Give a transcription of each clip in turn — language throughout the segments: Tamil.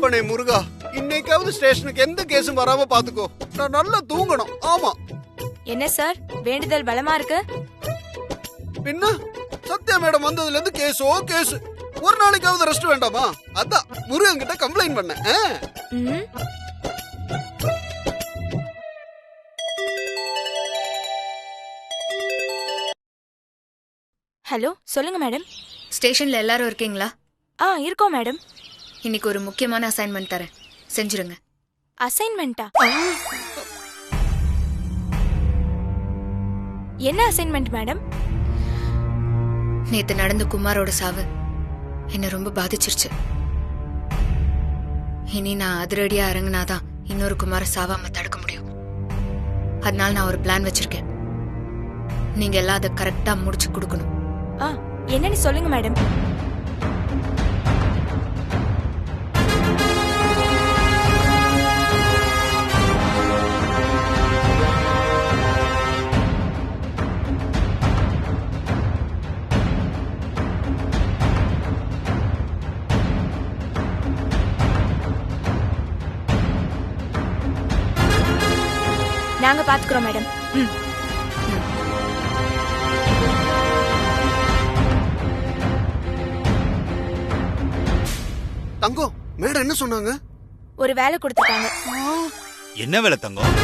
அப்பனே முருகா, இன்னைக்காவது ஸ்டேஷனுக்கு எந்த கேஸும் வராம பாத்துக்கோ. நான் நல்லா தூங்கணும். ஆமா. என்ன சார் வேண்டுதல் பலமா இருக்கு? பின்ன சத்யா மேடம் வந்ததுல இருந்து கேஸோ கேஸ். ஒரு நாளைக்காவது ரெஸ்ட் வேண்டாமா? அதான் முருகன் கிட்ட கம்ப்ளைண்ட் பண்ணேன். ஹலோ, சொல்லுங்க மேடம். ஸ்டேஷன்ல எல்லாரும் இருக்கீங்களா? இருக்கோம் மேடம். இன்னைக்கு ஒரு முக்கியமான அசைன்மெண்ட் தரேன், செஞ்சிருங்க. அசைன்மெண்டா? என்ன அசைன்மெண்ட் மேடம்? நேத்து நடந்த குமாரோட சாவு என்ன ரொம்ப பாதிச்சிருச்சு. இனி நான் அதிரடியா இறங்குனாதான் இன்னொரு குமார சாவாம தடுக்க முடியும். அதனால நான் ஒரு பிளான் வச்சிருக்கேன். நீங்க எல்லாம் அதை கரெக்டா முடிச்சு கொடுக்கணும். என்னன்னு சொல்லுங்க மேடம். நாங்க பாத்துக்கிறோம் மேடம். தங்கம், மேடம் என்ன சொன்னாங்க? ஒரு வேலை கொடுத்துட்டாங்க. என்ன வேலை தங்கம்?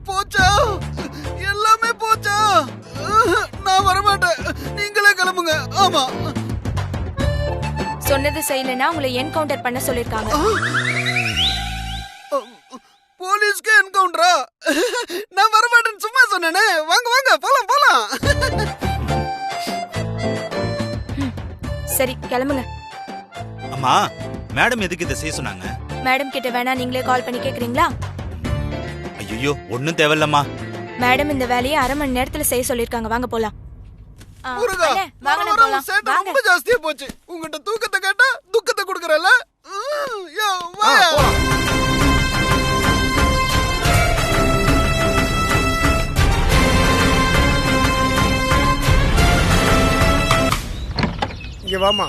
போச்சா, எல்லாமே போச்சா. நான் வரமாட்டேன், நீங்களே கிளம்புங்க. ஆமா, சொன்னது செய்யலன்னா உங்களை என்கவுண்டர் பண்ண சொல்லிருக்காங்க. போலீஸ்க்கு என்கவுண்டரா? நான் வரமாட்டேன்னு சும்மா சொன்னேனே. வாங்க வாங்க, போலாம் போலாம். சரி, கிளம்புங்க. அம்மா, மேடம் எதுக்கு இதை செய்ய சொன்னாங்க? மேடம் கிட்ட வேணா நீங்களே கால் பண்ணி கேக்குறீங்களா? ஐயோ, ஒன்னும் தேவையில்லம்மா. மேடம் இந்த வேலையை 1/2 மணி நேரத்துல செய்ய சொல்லிருக்காங்க. வாங்க போலாம். முருகா, ரொம்ப ஜாஸ்தியா போச்சு. உங்ககிட்ட தூக்கத்தை கேட்டா துக்கத்தை கொடுக்கறல. இங்க வாமா.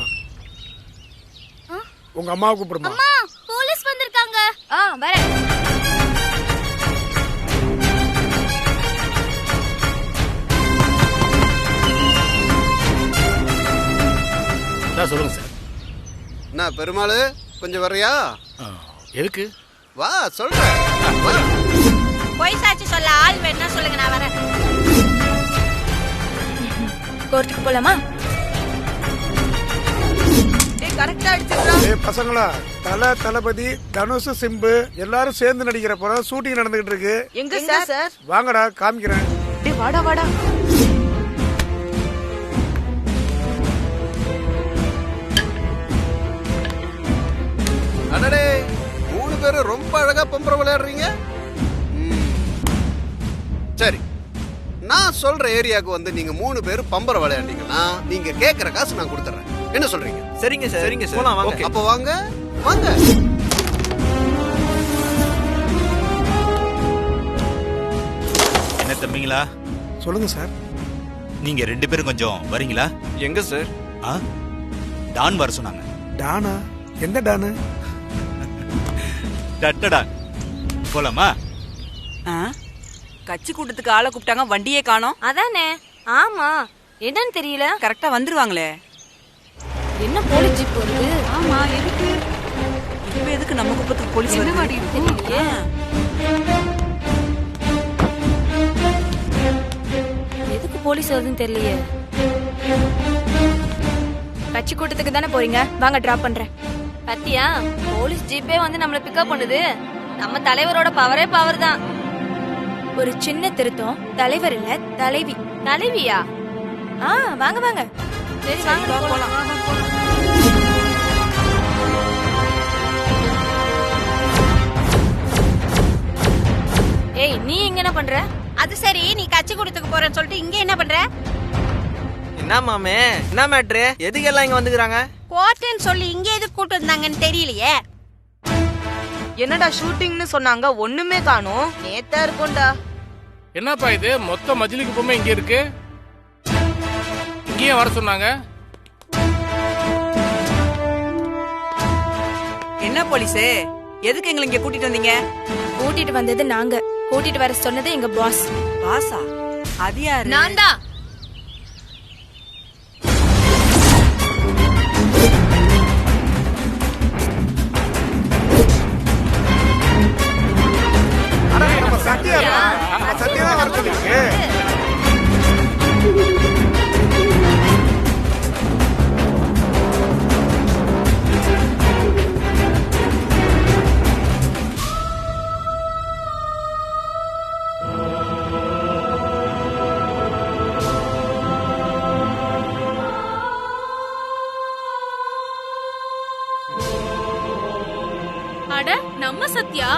உங்க அம்மாவை கூப்பிடுமா. அம்மா, போலீஸ் வந்திருக்காங்க. வரேன். சொல்லுங்க சார். என்ன பெருமாள், கொஞ்சம் வர்றியா? எதுக்கு? வா சொல்றேன். போய் சாட்சி சொல்ல ஆள் வேணா சொல்லுங்க, நான் வரேன். கோர்ட்டுக்கு போலாமா? கரெக்டா அடிச்சுடா. பசங்களா, தளபதி, தனுஷ், சிம்பு எல்லாரும் சேர்ந்து நடிக்கிற படம் ஷூட்டிங் நடந்துகிட்டு இருக்கு. எங்க சார்? வாங்கடா, காமிக்கிறேன். வாடா வாடா. அடடே, 3 பேரும் ரொம்ப அழகா பம்பரம் விளையாடுறீங்க. சரி, நான் சொல்ற ஏரியாவுக்கு வந்து நீங்க 3 பேரும் பம்பரம் விளையாண்டீங்கன்னா நீங்க கேக்குற காசு நான் கொடுத்துறேன். என்ன சொல்றீங்க? சரிங்க சார், சரிங்க சார். போலாம் வாங்க. அப்ப வாங்க வாங்க. என்ன தம்பிங்களா? சொல்லுங்க சார். நீங்க 2 பேரும் கொஞ்சம் வரீங்களா? எங்க சார்? டான் வர சொன்னாங்க. டானா? எந்த டானு? டட்டடா. போலாமா? கட்சி கூட்டத்துக்கு ஆளை கூப்பிட்டாங்க, வண்டியே காணோம். அதானே. ஆமா, என்னன்னு தெரியல. கரெக்டா வந்துருவாங்களே. என்ன போலீஸ் ஜீப் வருது? ஆமா, எதுக்கு இப்ப எதுக்கு நம்ம குப்பத்துக்கு போலீஸ் வருது? தெரியலையே. எதுக்கு போலீஸ் வருதுன்னு தெரியலையே. கட்சி கூட்டத்துக்கு தானே போறீங்க, வாங்க டிராப் பண்றேன். பத்தியா, போலீஸ் ஜீப்பே வந்து நம்மள பிக்கப் பண்ணுது. நம்ம தலைவரோட பவரே பவர் தான். ஒரு சின்ன திருத்தம், தலைவர் இல்ல தலைவி. தலைவியா? வாங்க வாங்க. சரி வாங்க போலாம். ஏய், நீ இங்க என்ன பண்ற? அது சரி, நீ கட்சி கூட்டத்துக்கு போறேன்னு சொல்லிட்டு இங்க என்ன பண்ற? என்ன மாமே, என்ன மேட்ரு? எதுக்கு எல்லாம் இங்க வந்துக்கிறாங்க? கோர்ட்டுன்னு சொல்லி இங்க எதுக்கு கூட்டு வந்தாங்கன்னு தெரியலையே. என்னடா ஷூட்டிங்னு சொன்னாங்க, ஒண்ணுமே காணோம். நேத்தா இருக்கும்டா. என்னப்பா இது மொத்த மஜிலிக்கு பொம்மை இங்க இருக்கு? இங்கேயே வர சொன்னாங்க. என்ன போலீஸே, எதுக்கு எங்களை இங்க கூட்டிட்டு வந்தீங்க? கூட்டிட்டு வந்தது நாங்க, கூட்டிட்டு வர சொன்னது எங்க பாஸ். பாசா? அது யாரு? நான் தான். நம்ம சத்யா தான் வர சொல்லிருக்கு. அட நம்ம சத்யா.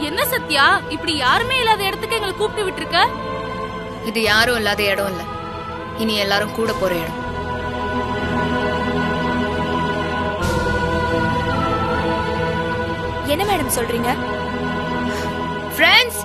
என்ன சத்யா, இப்படி யாருமே இல்லாத இடத்துக்கு எங்களை கூப்பிட்டு விட்டுருக்க? இது யாரும் இல்லாத இடம் இல்ல, இனி எல்லாரும் கூட போற இடம். என்ன மேடம் சொல்றீங்க? ஃப்ரெண்ட்ஸ்,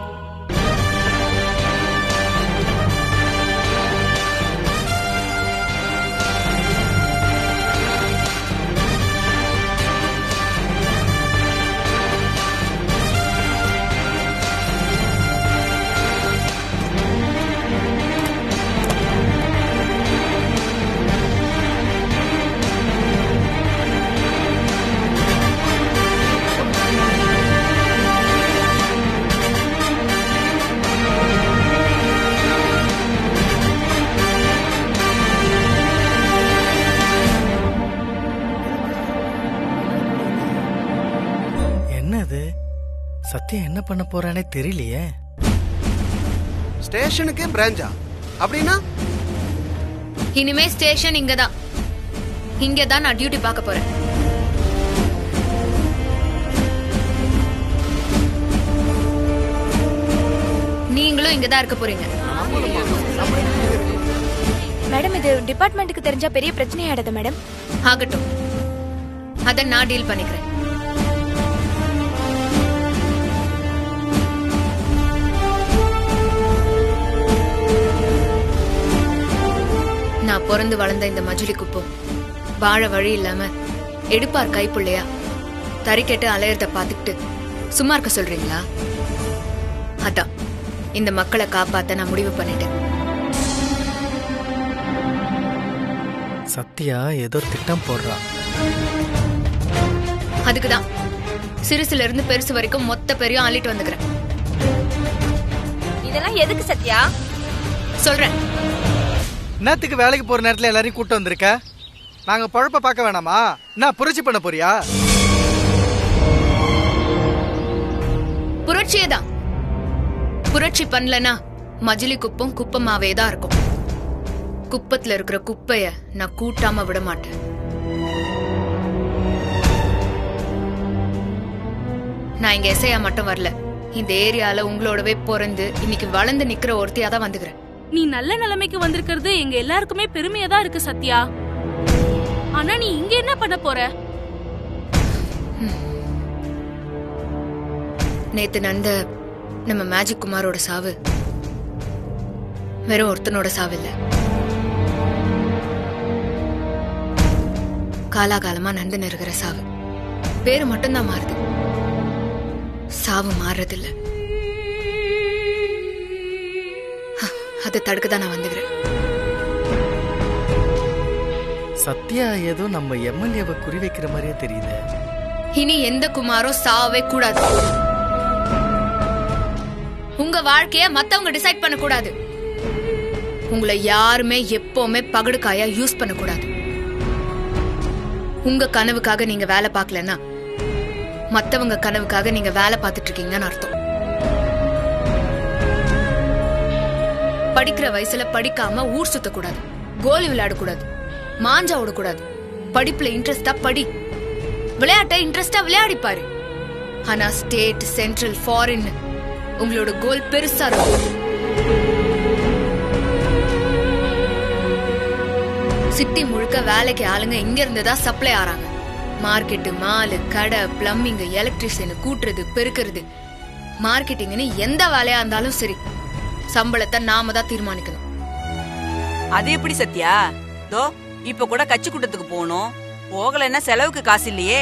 என்னது சத்யா என்ன பண்ண போறானே தெரியலையே. ஸ்டேஷனுக்கு பிராஞ்சா? அப்படின்னா இனிமே ஸ்டேஷன் இங்கதான். இங்கதான் நான் டியூட்டி பார்க்க போறேன். நீங்களும் இங்கதான் இருக்க போறீங்க. மேடம், இது டிபார்ட்மெண்ட்டுக்கு தெரிஞ்சா பெரிய பிரச்சனையாடாத மேடம்? ஆகட்டும், அத நான் டீல் பண்ணிக்கிறேன். நான் பிறந்து வளர்ந்த இந்த மஜுலி குப்பம் வாழ வழி இல்லாம எடுப்பார் கைப்புள்ளையா தறிக்கெட்டு அலையறத பாத்துக்கிட்டு சும்மா இருக்க சொல்றீங்களா? அதான் இந்த மக்களை காப்பாத்த நான் முடிவு பண்ணிட்டேன். சத்யா ஏதோ திட்டம் போடுறா. அதுக்குதான் சிறுசுல இருந்து பெருசு வரைக்கும் மொத்த பேரையும் அள்ளிட்டு வந்துக்கிறேன். இதெல்லாம் எதுக்கு சத்யா? சொல்றேன். என்னத்துக்கு வேலைக்கு போற நேரத்துல எல்லாரையும் கூட்டு வந்திருக்க? நாங்க பழப்ப பார்க்க வேணாமா? என்ன புரட்சி பண்ண போறியா? புரட்சியேதான். புரட்சி பண்ணலனா மஜிலி குப்பம் குப்பமாவே தான் இருக்கும். குப்பத்துல இருக்கிற குப்பைய நான் கூட்டாம விட மாட்டேன். நான் இங்க எஸ்ஐயா மட்டும் வரல, இந்த ஏரியால உங்களோடவே பிறந்து இன்னைக்கு வளர்ந்து நிக்கிற ஒருத்தியா தான் வந்துக்கிறேன். நீ நல்ல நிலைமைக்கு வந்திருக்கிறது எங்க எல்லாருக்குமே பெருமையா தான் இருக்கு சத்யா. ஆனா நீ இங்க என்ன பண்ண போற? நேத்து நடந்த நம்ம மேஜிக் குமாரோட சாவு வெறும் ஒருத்தனோட சாவு இல்ல, காலாகாலமா நடந்து இருக்கிற சாவு. பேரு மட்டும்தான் மாறுது, சாவு மாறுறதில்ல. அதை தடுக்கதான் நான் வந்துக்கிறேன். சத்யா ஏதோ நம்ம எம்எல்ஏவை குறி வைக்கிற மாதிரியே தெரியுது. இனி எந்த குமாரும் சாவே கூடாது. உங்க வாழ்க்கைய மத்தவங்க டிசைட் பண்ண கூடாது. உங்களை யாருமே எப்பவுமே பகடுக்காயா யூஸ் பண்ண கூடாது. உங்க கனவுக்காக நீங்க வேலை பார்க்கலன்னா மத்தவங்க கனவுக்காக நீங்க வேலை பார்த்துட்டு இருக்கீங்கன்னு அர்த்தம். படிக்கிற வயசுல படிக்காம ஊர் சுத்தக்கூடாது, கோலி விளையாடக்கூடாது, மாஞ்சா ஓடக்கூடாது. படிப்புல இன்ட்ரெஸ்டா படி, விளையாட்ட இன்ட்ரெஸ்டா விளையாடிப்பாரு. ஆனா ஸ்டேட், சென்ட்ரல், ஃபாரின் உங்களோட கோல் பெருசா இருக்கும். சிட்டி முழுக்க வேலைக்கு ஆளுங்க இங்க இருந்துதான் சப்ளை ஆறாங்க. மார்க்கெட்டு, மாலு, கடை, பிளம்பிங், எலக்ட்ரிஷியன், கூட்டுறது, பெருக்கிறது, மார்க்கெட்டிங்னு எந்த வேலையா இருந்தாலும் சரி, சம்பளத்தை நாம தான் தீர்மானிக்கணும். அது எப்படி சத்யா? தோ இப்ப கூட கட்சி கூட்டத்துக்கு போகணும், போகலன்னா செலவுக்கு காசு இல்லையே.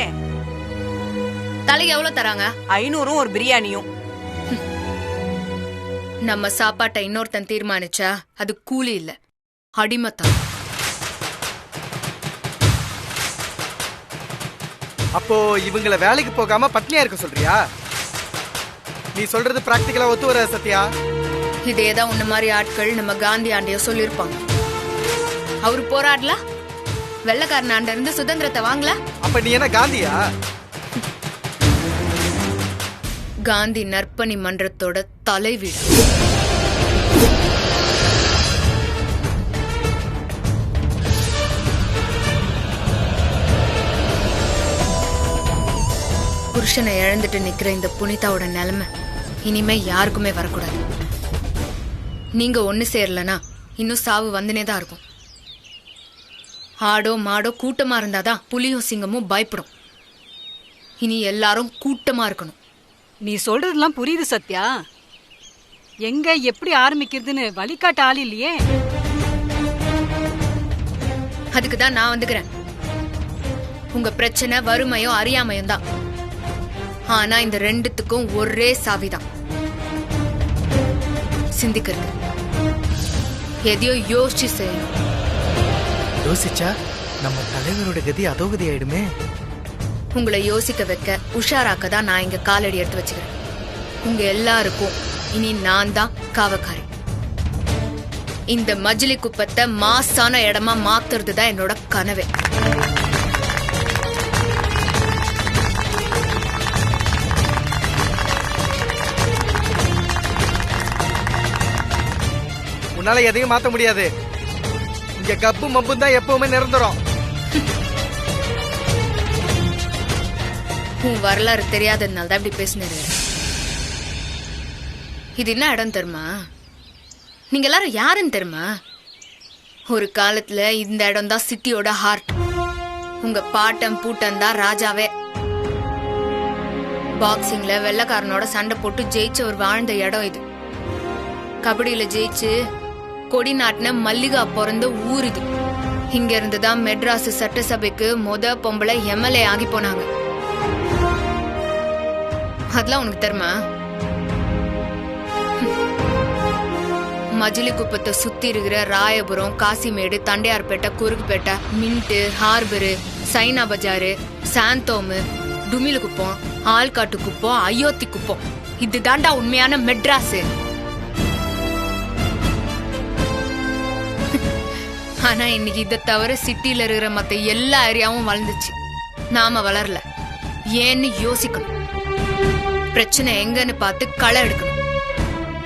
தலைக்கு எவ்வளவு தராங்க? 500 ஒரு பிரியாணியும். நம்ம சாப்பாட்டை இன்னொருத்தன் தீர்மானிச்சா அது கூலி இல்ல, அடிமைத்தான். அப்போ இவங்கள வேலைக்கு போகாம பட்னியா இருக்க சொல்றியா? நீ சொல்றது பிராக்டிகலா ஒத்து வர சத்யா? இதேதான் உன்ன மாதிரி ஆட்கள் நம்ம காந்தி ஆண்டைய சொல்லிருப்பாங்க. அவரு போராடல, வெள்ளக்காரன் ஆண்ட இருந்து சுதந்திரத்தை வாங்கல. அப்ப நீ என்ன காந்தியா? காந்தி நற்பணி மன்றத்தோட தலைவீடு. புருஷனை இழந்துட்டு நிக்கிற இந்த புனிதாவோட நிலைமை இனிமே யாருக்குமே வரக்கூடாது. நீங்க ஒண்ணு சேரலனா இன்னும் சாவு வந்துனே தான் இருக்கும். ஆடோ மாடோ கூட்டமா இருந்தாதான் புலியும் சிங்கமும் பயப்படும். இனி எல்லாரும் கூட்டமா இருக்கணும். நீ சொல்றதெல்லாம் புரியுது சத்யா. எங்க எப்படி ஆரம்பிக்கிறதுன்னு வழிகாட்ட ஆள் இல்லையே. அதுக்கு தான் நான் வந்துக்கிறேன். உங்க பிரச்சனை வறுமையும் அறியாமையும் தான். ஆனா இந்த ரெண்டுத்துக்கும் ஒரே சாவிதான், சிந்திக்கிறது. எதையோ யோசிச்சு செய்யணும். யோசிச்சா நம்ம தலைவரோட கதி அதோகதி ஆயிடுமே. உங்களை யோசிக்க வைக்க, உஷாராக்க தான் நான் இங்க காலடி எடுத்து வச்சுக்கிறேன். உங்க எல்லாருக்கும் இனி நான் தான் காவக்காரி. இந்த மஜிலி குப்பத்தை மாசான இடமா மாத்துறது தான் என்னோட கனவே. உன்னால எதையும் மாத்த முடியாது. இங்க கப்பு மப்பும் தான் எப்பவுமே நிரந்தரம். உன் வரலாறு தெரியாததுனால தான் இப்படி பேசினது. இது என்ன இடம் தெரியுமா? நீங்க எல்லாரும் யாருன்னு தெரியுமா? ஒரு காலத்துல இந்த இடம் தான் சிட்டியோட ஹார்ட். உங்க பாட்டம் பூட்டம் தான் ராஜாவே. பாக்ஸிங்ல வெள்ளக்காரனோட சண்டை போட்டு ஜெயிச்ச ஒரு வாழ்ந்த இடம் இது. கபடியில ஜெயிச்சு கொடி நாட்டின மல்லிகா பிறந்த ஊர் இது. இங்க இருந்துதான் மெட்ராஸ் சட்டசபைக்கு பொம்பளை எம்எல்ஏ ஆகி போனாங்க. அதெல்லாம் உனக்கு தெரியுமா? மஜிலி குப்பத்தை சுத்தி இருக்கிற Royapuram, Kasimedu, Tondiarpet, Kurukkupet, Mint, harbour, China Bazaar, Santhome, டுமிலு குப்பம், ஆள்காட்டு குப்பம், அயோத்தி குப்பம், இது தாண்டா உண்மையான மெட்ராஸ். ஆனா இன்னைக்கு இதை தவிர சிட்டில இருக்கிற மத்த எல்லா ஏரியாவும் வளர்ந்துச்சு. நாம வளரல. ஏன்னு யோசிக்கணும். பிரச்சனை எங்கன்னு பார்த்து களை எடுக்கணும்,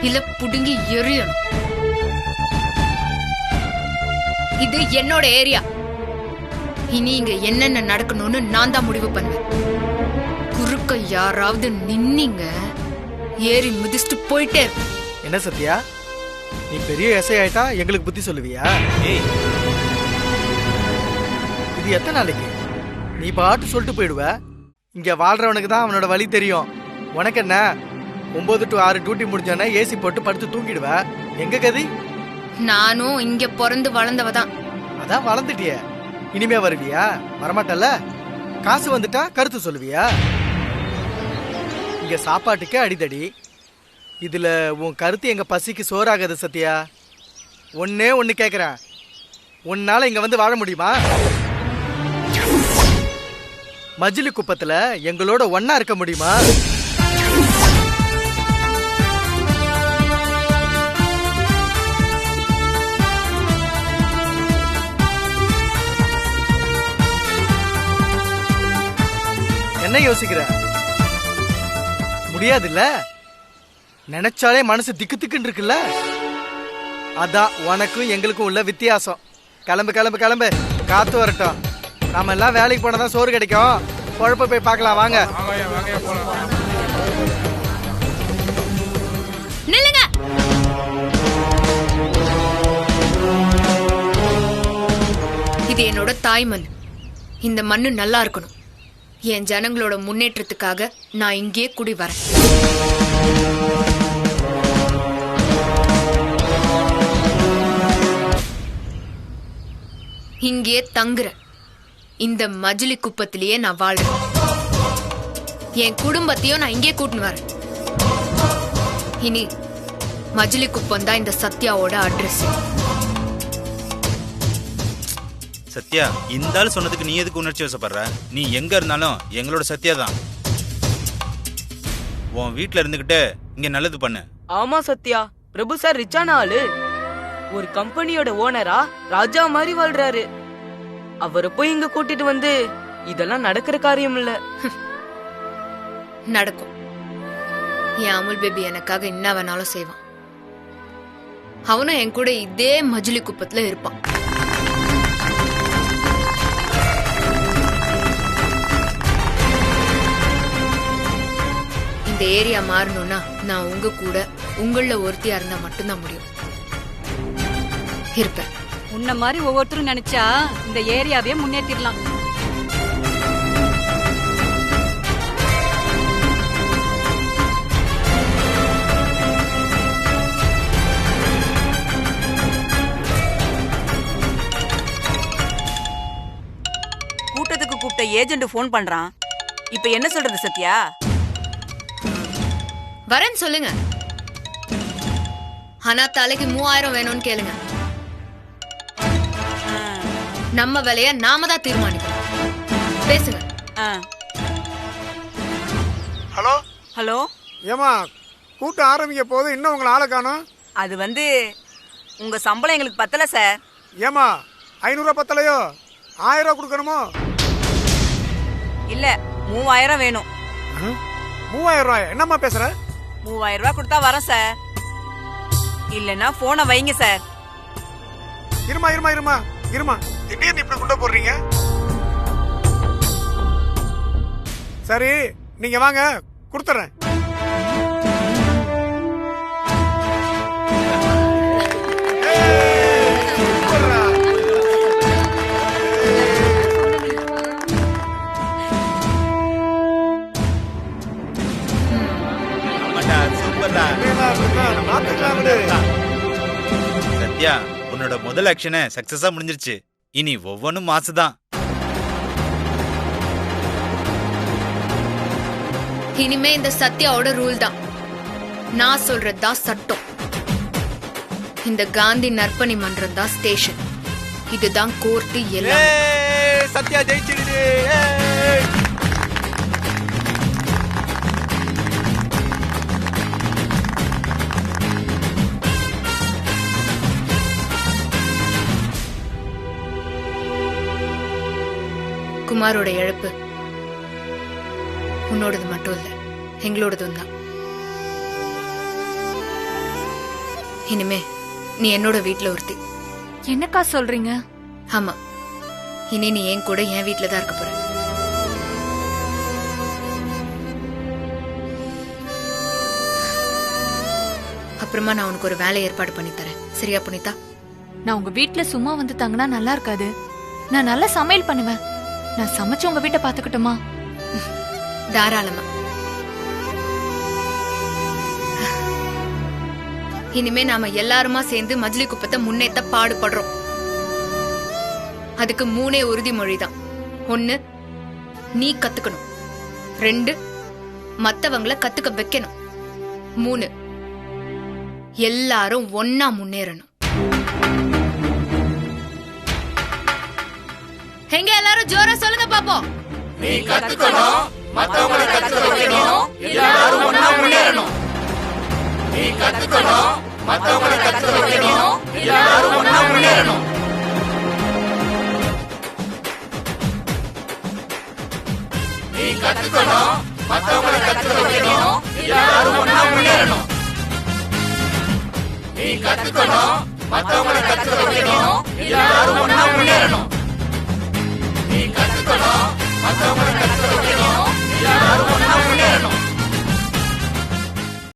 இல்ல புடுங்கி எறியணும். இது என்னோட ஏரியா. இனி இங்க என்னென்ன நடக்கணும்னு நான் தான் முடிவு பண்ணுவேன். குறுக்க யாராவது நின்னீங்க, ஏறி மிதிச்சுட்டு போயிட்டே இருக்கும். என்ன சத்யா, நீ பெரிய எஸ்ஐ ஆயிட்டா எங்களுக்கு புத்தி சொல்லுவியா? இது எத்தனை நாளைக்கு நீ பாட்டு சொல்லிட்டு போயிடுவ? இங்க வாழ்றவனுக்கு தான் அவனோட வழி தெரியும். உனக்கு என்ன 9 to 6 டியூட்டி முடிஞ்சோன்னா ஏசி போட்டு படுத்து தூங்கிடுவ. எங்க கதி? நானும் இங்க பிறந்து வளர்ந்தவதான். அதான் வளர்ந்துட்டிய, இனிமே வருவியா? வரமாட்டல்ல. காசு வந்துட்டா கருத்து சொல்லுவியா? இங்க சாப்பாட்டுக்கே அடிதடி. இதுல உன் கருத்து எங்க பசிக்கு சோறாகாது சத்யா. ஒன்னே ஒன்னு கேக்குறேன், உன்னால இங்க வந்து வாழ முடியுமா? மஜிலி குப்பத்துல எங்களோட ஒன்னா இருக்க முடியுமா? என்ன யோசிக்கிற? முடியாதுல்ல. நினைச்சாலே மனசு திக்கு திக்குன்னு இருக்குல்ல. அதான் உனக்கும் எங்களுக்கும் உள்ள வித்தியாசம். கிளம்பு கிளம்பு கிளம்பு, காத்து வரட்டும். நாம எல்லாம் வேலைக்கு போனதான் சோறு கிடைக்கும். குழப்ப போய் பார்க்கலாம் வாங்க. நில்லுங்க. இது என்னோட தாய் மண். இந்த மண்ணு நல்லா இருக்கணும். என் ஜனங்களோட முன்னேற்றத்துக்காக நான் இங்கே குடி வரேன். இங்கே தங்குறேன். இந்த மஜிலி குப்பத்திலேயே நான் வாழ்றேன். என் குடும்பத்தையும் நான் இங்கே கூட்டின்னு வரேன். இனி மஜிலி குப்பம் தான் இந்த சத்யாவோட அட்ரஸ். சத்யா, இந்த ஆள் சொன்னதுக்கு நீ எதுக்கு உணர்ச்சி வசப்படுற? நீ எங்க இருந்தாலும் எங்களோட சத்யா தான். உன் வீட்டுல இருந்துகிட்டு இங்க நல்லது பண்ணு. ஆமா சத்யா, பிரபு சார் ரிச்சான ஆளு. ஒரு கம்பெனியோட ஓனரா ராஜா மாதிரி வாழ்றாரு. அவரை போய் இங்க கூட்டிட்டு வந்து இதெல்லாம் நடக்கிற காரியம் இல்ல. நடக்கும். என் அமுல் பேபி எனக்காக என்ன வேணாலும் செய்வான். அவனும் என் கூட இதே மஜிலி குப்பத்துல இருப்பான். இந்த ஏரியா மாறணும்னா நான் உங்க கூட உங்கள ஒருத்தியா இருந்தா மட்டும்தான் முடியும். இருப்பேன். உன்ன மாதிரி ஒவ்வொருத்தரும் நினைச்சா இந்த ஏரியாவே முன்னேற்றிடலாம். கூட்டத்துக்கு கூப்பிட்ட ஏஜென்ட் போன் பண்றான். இப்ப என்ன சொல்றது சத்யா? வரேன்னு சொல்லுங்க. ஆனா தலைக்கு 3000 வேணும்னு கேளுங்க. நம்ம வேலைய நாம தான் தீர்மானிக்கணும். பேசுங்க. Hello hello. ஏமா கூட்டம் ஆரம்பிக்க போது இன்னும் உங்களை ஆளை காணோம்? அது உங்க சம்பளம் எங்களுக்கு பத்தல சார். ஏமா 500 பத்தலையோ? 1000 கொடுக்கணுமோ? இல்ல 3000 வேணும். 3000 ரூபாய்? என்னம்மா பேசுற? 3000 ரூபாய் கொடுத்தா வரேன் சார். இல்லன்னா போனை வைங்க சார். இருமா இருமா இருமா இருமா, திடீர்னு இப்படி குண்ட போடுறீங்க? சரி நீங்க வாங்க, கொடுத்துறேன். சத்யா, உன்னோட முதல் ஆக்ஷனை சக்சஸா முடிஞ்சிருச்சு. இனி ஒவ்வொன்றும் மாசுதான். இனிமே இந்த சத்யாவோட ரூல் தான். நான் சொல்றதுதான் சட்டம். இந்த காந்தி நற்பணி மன்றம் தான் ஸ்டேஷன். இதுதான் கோர்ட்டு. எல்லாம் சத்யா ஜெயிச்சிடுது. குமாரோட இழப்பு உன்னோடது மட்டும் இல்ல, எங்களோடதும் தான். இனிமே நீ என்னோட வீட்டுல ஒருத்தி. என்னக்கா சொல்றீங்க? ஆமா, இனி நீ என் கூட என் வீட்டுல தான் இருக்க போற. அப்புறமா நான் உனக்கு ஒரு வேலை ஏற்பாடு பண்ணி தரேன். சரியா புனிதா? நான் உங்க வீட்டுல சும்மா வந்து தங்கினா நல்லா இருக்காது. நான் நல்லா சமையல் பண்ணுவேன். நான் சமைச்சு உங்க வீட்டை பாத்துக்கிட்டுமா? தாராளமா. இனிமே நாம எல்லாருமா சேர்ந்து மஜ்லி குப்பத்தை முன்னேற்ற பாடுபடுறோம். அதுக்கு 3 உறுதிமொழிதான். 1, நீ கத்துக்கணும். 2, மத்தவங்கள கத்துக்க வைக்கணும். 3, எல்லாரும் ஒன்னா முன்னேறணும். எங்க எல்லாரும் ஜோரா சொல்லுங்க பாப்போம். நீ கத்துக்கணும், மத்தவங்கள கத்துக்க வைக்கணும், எல்லாரும் ஒண்ணா முன்னேறணும். நீ கத்துக்கணும், மத்தவங்கள கத்துக்க வைக்கணும், எல்லாரும் ஒண்ணா முன்னேறணும். நீ கத்துக்கணும், மத்தவங்கள கத்துக்க வைக்கணும், எல்லாரும் ஒண்ணா முன்னேறணும். நீ கத்துக்கணும், மத்தவங்கள கத்துக்க வைக்கணும், எல்லாரும் ஒண்ணா முன்னேறணும். நீ கத்துக்கணும், மத்தவங்கள கத்துக்க வைக்கணும், எல்லாரும் ஒண்ணா முன்னேறணும்.